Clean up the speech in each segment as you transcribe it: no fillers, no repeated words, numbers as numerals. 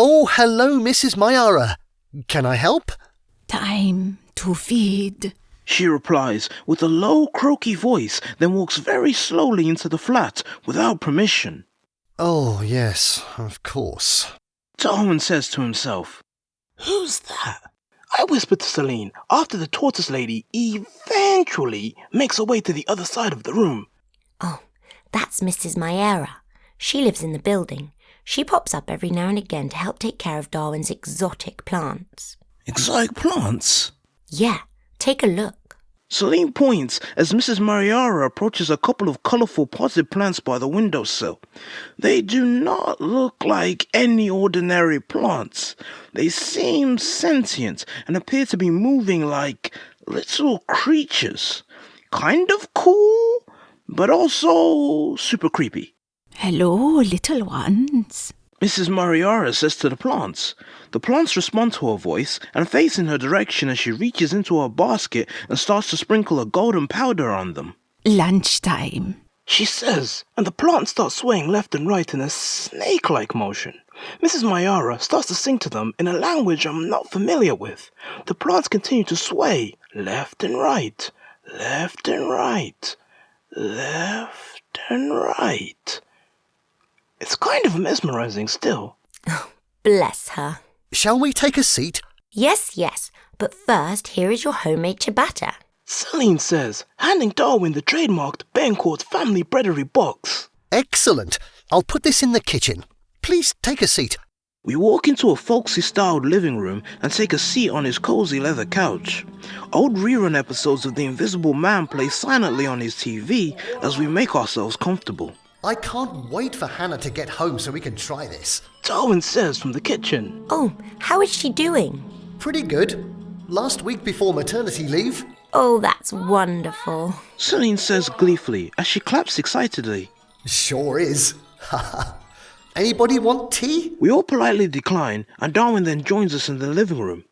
Oh, hello, Mrs. Mayara. Can I help? Time to feed, she replies with a low, croaky voice, then walks very slowly into the flat without permission. Oh, yes, of course. Darwin says to himself, "Who's that?" I whisper to Celine after the tortoise lady eventually makes her way to the other side of the room. Oh, that's Mrs. Mayara. She lives in the building. She pops up every now and again to help take care of Darwin's exotic plants. Exotic plants? Yeah, take a look. Celine points as Mrs. Mariara approaches a couple of colourful potted plants by the windowsill. They do not look like any ordinary plants. They seem sentient and appear to be moving like little creatures. Kind of cool, but also super creepy. Hello, little ones. Mrs. Mariara says to the plants. The plants respond to her voice and face in her direction as she reaches into her basket and starts to sprinkle a golden powder on them. Lunchtime, she says, and the plants start swaying left and right in a snake-like motion. Mrs. Mayara starts to sing to them in a language I'm not familiar with. The plants continue to sway left and right, left and right, left and right. It's kind of mesmerizing still. Oh, bless her. Shall we take a seat? Yes, but first here is your homemade ciabatta. Celine says, handing Darwin the trademarked Bencourt family breadery box. Excellent. I'll put this in the kitchen. Please take a seat. We walk into a folksy-styled living room and take a seat on his cozy leather couch. Old rerun episodes of The Invisible Man play silently on his TV as we make ourselves comfortable. I can't wait for Hannah to get home so we can try this. Darwin says from the kitchen. Oh, how is she doing? Pretty good. Last week before maternity leave. Oh, that's wonderful. Celine says gleefully as she claps excitedly. Sure is. Anybody want tea? We all politely decline and Darwin then joins us in the living room.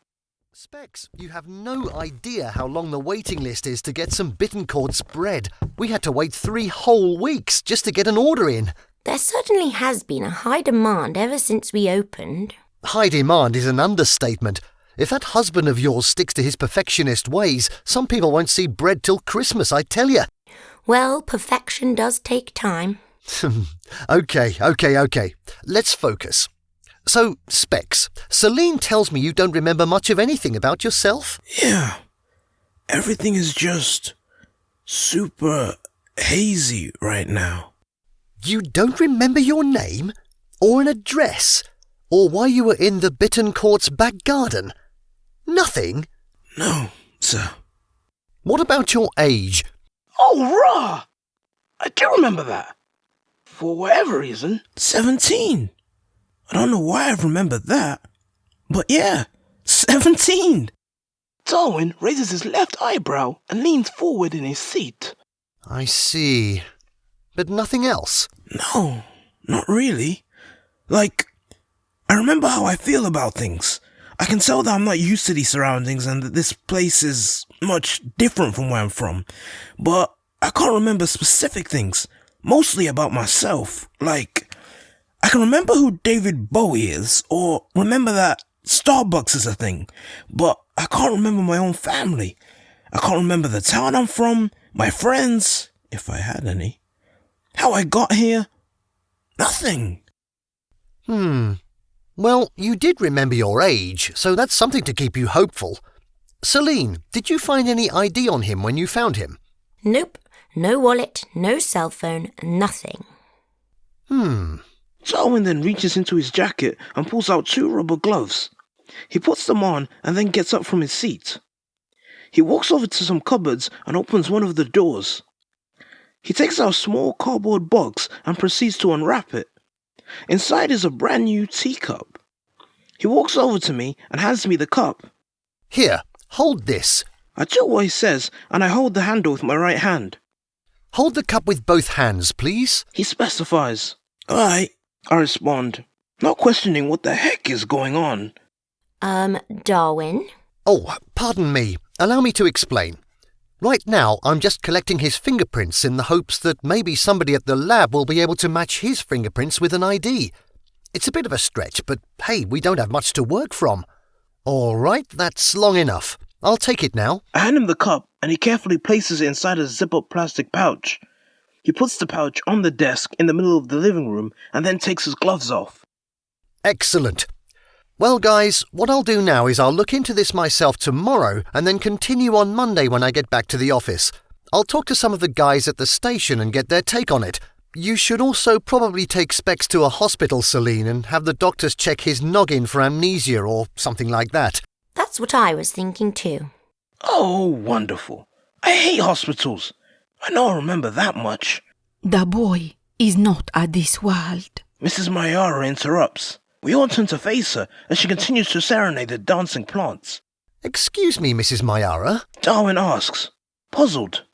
Spex, you have no idea how long the waiting list is to get some Bittencourt's bread. We had to wait 3 whole weeks just to get an order in. There certainly has been a high demand ever since we opened. High demand is an understatement. If that husband of yours sticks to his perfectionist ways, some people won't see bread till Christmas, I tell you. Well, perfection does take time. Okay. Let's focus. So, Spex, Celine tells me you don't remember much of anything about yourself? Yeah. Everything is just super hazy right now. You don't remember your name? Or an address? Or why you were in the Bittencourt's back garden? Nothing? No, sir. What about your age? Oh, rah! I do remember that. For whatever reason. 17. I don't know why I remember that. But yeah, 17. Darwin raises his left eyebrow and leans forward in his seat. I see. But nothing else? No, not really. Like, I remember how I feel about things. I can tell that I'm not used to these surroundings and that this place is much different from where I'm from. But I can't remember specific things, mostly about myself. Like, I can remember who David Bowie is, or remember that Starbucks is a thing, but I can't remember my own family. I can't remember the town I'm from, my friends, if I had any. How I got here? Nothing. Well, you did remember your age, so that's something to keep you hopeful. Celine, did you find any ID on him when you found him? Nope. No wallet, no cell phone, nothing. Darwin then reaches into his jacket and pulls out 2 rubber gloves. He puts them on and then gets up from his seat. He walks over to some cupboards and opens one of the doors. He takes out a small cardboard box and proceeds to unwrap it. Inside is a brand new teacup. He walks over to me and hands me the cup. Here, hold this. I do what he says and I hold the handle with my right hand. Hold the cup with both hands, please. He specifies. Alright, I respond, not questioning what the heck is going on. Darwin? Oh, pardon me. Allow me to explain. Right now, I'm just collecting his fingerprints in the hopes that maybe somebody at the lab will be able to match his fingerprints with an ID. It's a bit of a stretch, but hey, we don't have much to work from. All right, that's long enough. I'll take it now. I hand him the cup, and he carefully places it inside a zip-up plastic pouch. He puts the pouch on the desk in the middle of the living room and then takes his gloves off. Excellent. Well, guys, what I'll do now is I'll look into this myself tomorrow and then continue on Monday when I get back to the office. I'll talk to some of the guys at the station and get their take on it. You should also probably take Spex to a hospital, Celine, and have the doctors check his noggin for amnesia or something like that. That's what I was thinking too. Oh, wonderful. I hate hospitals. I know I remember that much. The boy is not at this world. Mrs. Mayara interrupts. We all turn to face her as she continues to serenade the dancing plants. Excuse me, Mrs. Mayara. Darwin asks, puzzled.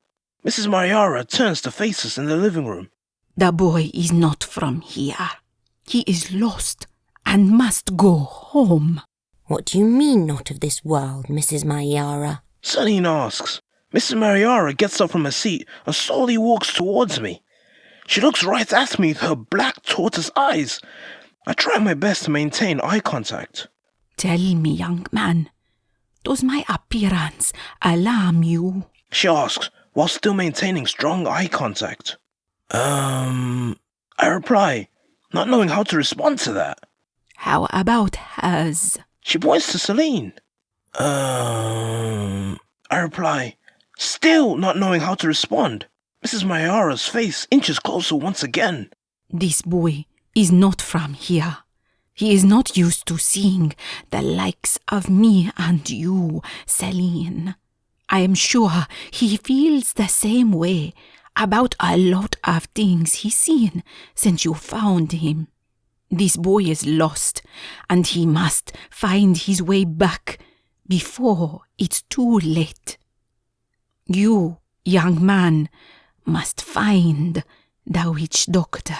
Mrs. Mayara turns to face us in the living room. The boy is not from here. He is lost and must go home. What do you mean, not of this world, Mrs. Mayara? Celine asks. Mrs. Mayara gets up from her seat and slowly walks towards me. She looks right at me with her black tortoise eyes. I try my best to maintain eye contact. Tell me, young man, does my appearance alarm you? She asks, while still maintaining strong eye contact. I reply, not knowing how to respond to that. How about hers? She points to Celine. I reply, still not knowing how to respond. Mrs. Mayara's face inches closer once again. This boy is not from here. He is not used to seeing the likes of me and you, Celine. I am sure he feels the same way about a lot of things he's seen since you found him. This boy is lost, and he must find his way back before it's too late. You, young man, must find the witch doctor.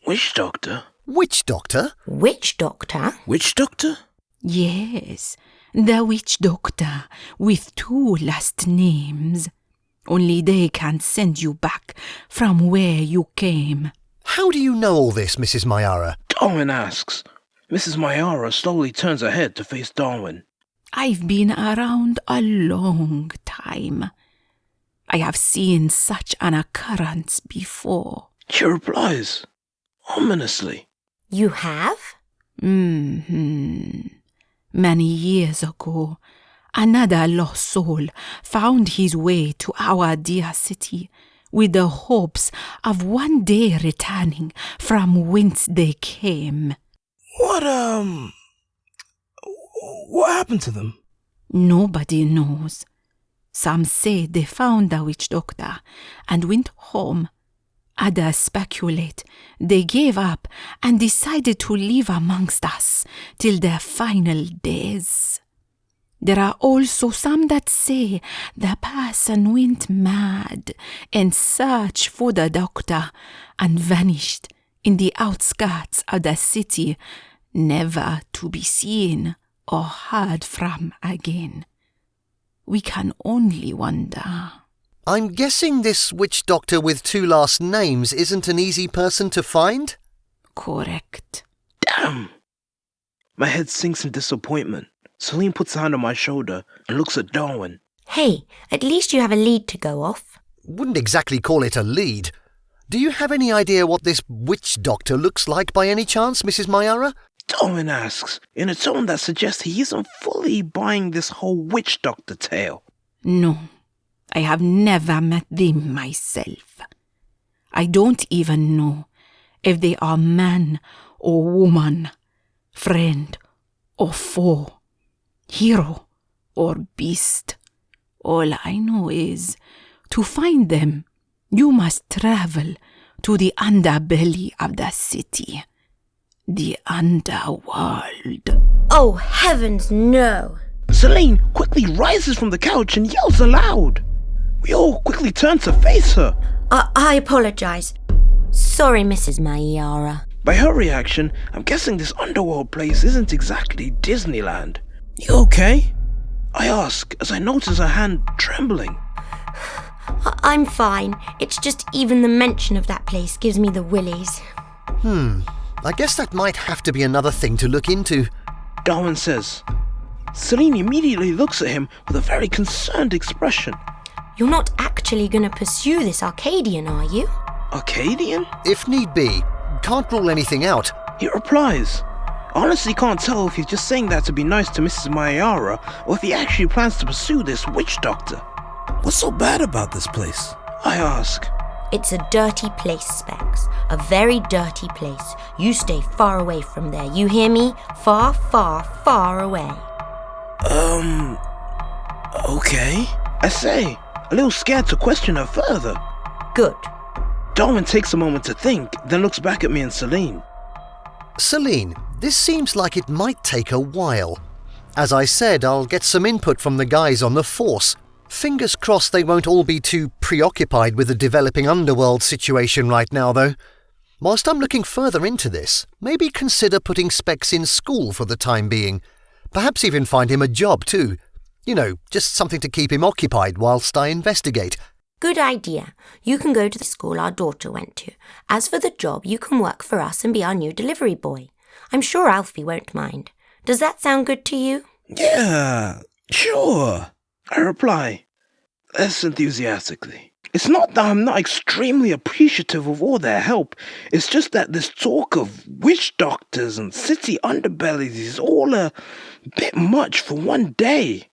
Witch doctor? Witch doctor? Witch doctor? Witch doctor? Yes, the witch doctor with 2 last names. Only they can send you back from where you came. How do you know all this, Mrs. Mayara? Darwin asks. Mrs. Mayara slowly turns her head to face Darwin. I've been around a long time. I have seen such an occurrence before. She replies, ominously. You have? Many years ago, another lost soul found his way to our dear city with the hopes of one day returning from whence they came. What happened to them? Nobody knows. Some say they found the witch doctor and went home. Others speculate they gave up and decided to live amongst us till their final days. There are also some that say the person went mad in search for the doctor and vanished in the outskirts of the city, never to be seen or heard from again. We can only wonder. I'm guessing this witch doctor with 2 last names isn't an easy person to find? Correct. Damn! My head sinks in disappointment. Celine puts her hand on my shoulder and looks at Darwin. Hey, at least you have a lead to go off. Wouldn't exactly call it a lead. Do you have any idea what this witch doctor looks like by any chance, Mrs. Mayara? Darwin asks, in a tone that suggests he isn't fully buying this whole witch doctor tale. No, I have never met them myself. I don't even know if they are man or woman, friend or foe, hero or beast. All I know is, to find them, you must travel to the underbelly of the city, the underworld. Oh, heavens, no! Celine quickly rises from the couch and yells aloud. We all quickly turn to face her. I apologize. Sorry, Mrs. Mayara. By her reaction, I'm guessing this underworld place isn't exactly Disneyland. You okay? I ask as I notice her hand trembling. I'm fine. It's just even the mention of that place gives me the willies. I guess that might have to be another thing to look into. Darwin says. Celine immediately looks at him with a very concerned expression. You're not actually going to pursue this Arcadian, are you? Arcadian? If need be. Can't rule anything out. He replies. I honestly can't tell if he's just saying that to be nice to Mrs. Mayara or if he actually plans to pursue this witch doctor. What's so bad about this place? I ask. It's a dirty place, Spex. A very dirty place. You stay far away from there. You hear me? Far, far, far away. Okay. I say, a little scared to question her further. Good. Darwin takes a moment to think, then looks back at me and Celine. Celine, this seems like it might take a while. As I said, I'll get some input from the guys on the force. Fingers crossed they won't all be too preoccupied with the developing underworld situation right now, though. Whilst I'm looking further into this, maybe consider putting Spex in school for the time being. Perhaps even find him a job too. You know, just something to keep him occupied whilst I investigate. Good idea. You can go to the school our daughter went to. As for the job, you can work for us and be our new delivery boy. I'm sure Alfie won't mind. Does that sound good to you? Yeah, sure, I reply, less enthusiastically. It's not that I'm not extremely appreciative of all their help. It's just that this talk of witch doctors and city underbellies is all a bit much for one day.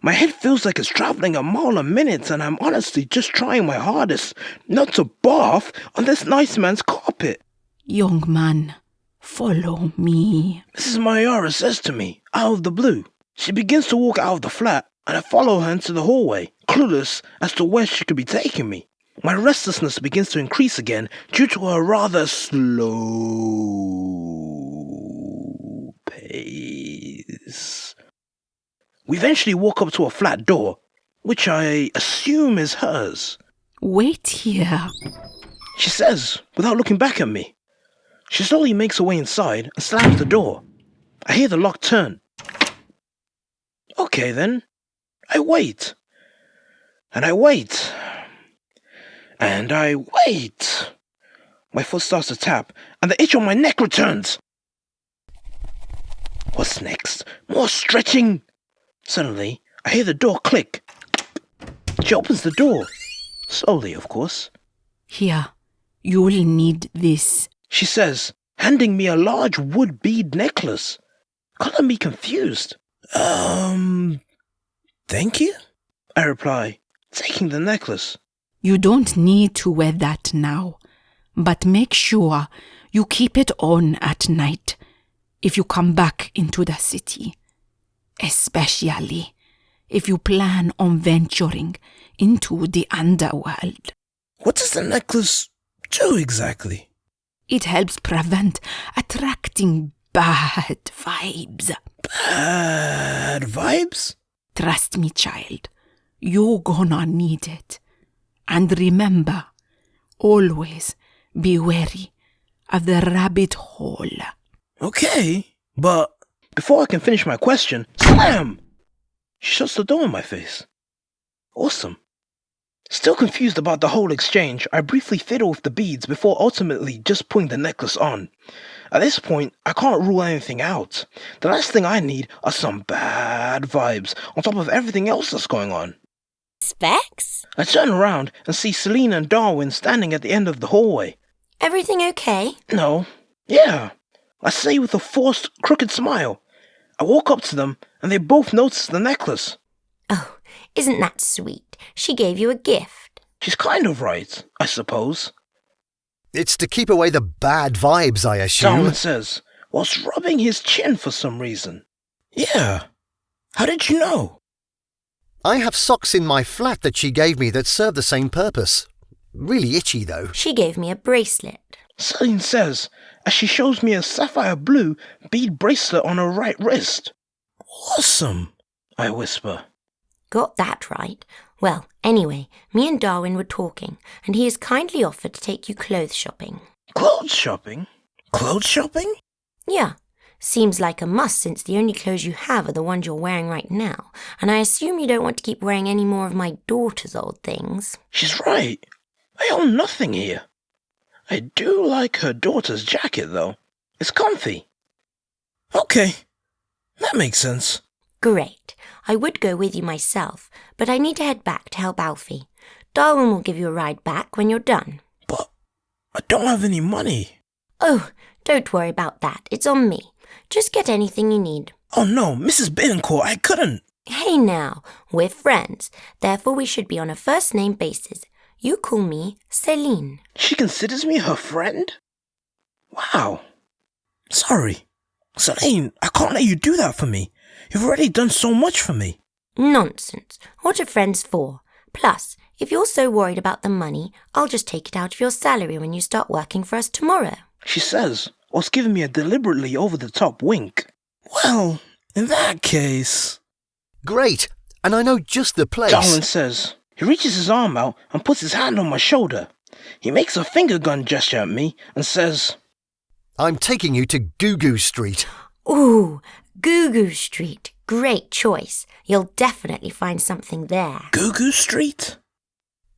My head feels like it's traveling a mile a minute, and I'm honestly just trying my hardest not to barf on this nice man's carpet. Young man, follow me. Mrs. Mayara says to me, out of the blue. She begins to walk out of the flat, and I follow her into the hallway, clueless as to where she could be taking me. My restlessness begins to increase again due to a rather slow pace. We eventually walk up to a flat door, which I assume is hers. Wait here. She says, without looking back at me. She slowly makes her way inside and slams the door. I hear the lock turn. Okay then. I wait. And I wait. And I wait. My foot starts to tap, and the itch on my neck returns. What's next? More stretching. Suddenly, I hear the door click. She opens the door. Slowly, of course. Here, you'll need this. She says, handing me a large wood bead necklace. Color me confused. Thank you? I reply, taking the necklace. You don't need to wear that now, but make sure you keep it on at night if you come back into the city, especially if you plan on venturing into the underworld. What does the necklace do exactly? It helps prevent attracting bad vibes. Bad vibes? Trust me, child. You're gonna need it. And remember, always be wary of the rabbit hole. Okay, but before I can finish my question, slam! She shuts the door in my face. Awesome. Still confused about the whole exchange, I briefly fiddle with the beads before ultimately just putting the necklace on. At this point, I can't rule anything out. The last thing I need are some bad vibes on top of everything else that's going on. Spex? I turn around and see Selena and Darwin standing at the end of the hallway. Everything okay? No. Yeah. I say with a forced, crooked smile. I walk up to them and they both notice the necklace. Oh, isn't that sweet? She gave you a gift. She's kind of right, I suppose. It's to keep away the bad vibes, I assume. Darwin says, whilst rubbing his chin for some reason. Yeah. How did you know? I have socks in my flat that she gave me that serve the same purpose. Really itchy, though. She gave me a bracelet. Celine says, as she shows me a sapphire blue bead bracelet on her right wrist. Awesome, I whisper. Got that right. Well, anyway, me and Darwin were talking, and he has kindly offered to take you clothes shopping. Clothes shopping? Clothes shopping? Yeah. Seems like a must since the only clothes you have are the ones you're wearing right now, and I assume you don't want to keep wearing any more of my daughter's old things. She's right. I own nothing here. I do like her daughter's jacket, though. It's comfy. Okay, that makes sense. Great. I would go with you myself, but I need to head back to help Alfie. Darwin will give you a ride back when you're done. But I don't have any money. Oh, don't worry about that. It's on me. Just get anything you need. Oh no, Mrs. Bittencourt, I couldn't. Hey now, we're friends. Therefore, we should be on a first-name basis. You call me Céline. She considers me her friend? Wow. Sorry. Celine, I can't let you do that for me. You've already done so much for me. Nonsense. What are friends for? Plus, if you're so worried about the money, I'll just take it out of your salary when you start working for us tomorrow. She says, whilst giving me a deliberately over-the-top wink. Well, in that case... Great, and I know just the place. Darwin says. He reaches his arm out and puts his hand on my shoulder. He makes a finger gun gesture at me and says, I'm taking you to Goo Goo Street. Ooh, Goo Goo Street. Great choice. You'll definitely find something there. Goo Goo Street?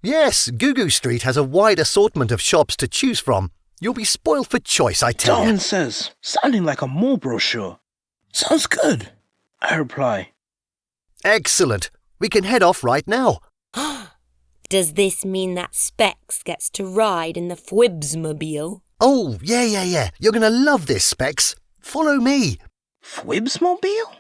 Yes, Goo Goo Street has a wide assortment of shops to choose from. You'll be spoiled for choice, I tell Darwin you. says, sounding like a mall brochure. Sounds good, I reply. Excellent. We can head off right now. Does this mean that Spex gets to ride in the Fwibsmobile? Oh, yeah. You're going to love this, Spex. Follow me. Fwibsmobile?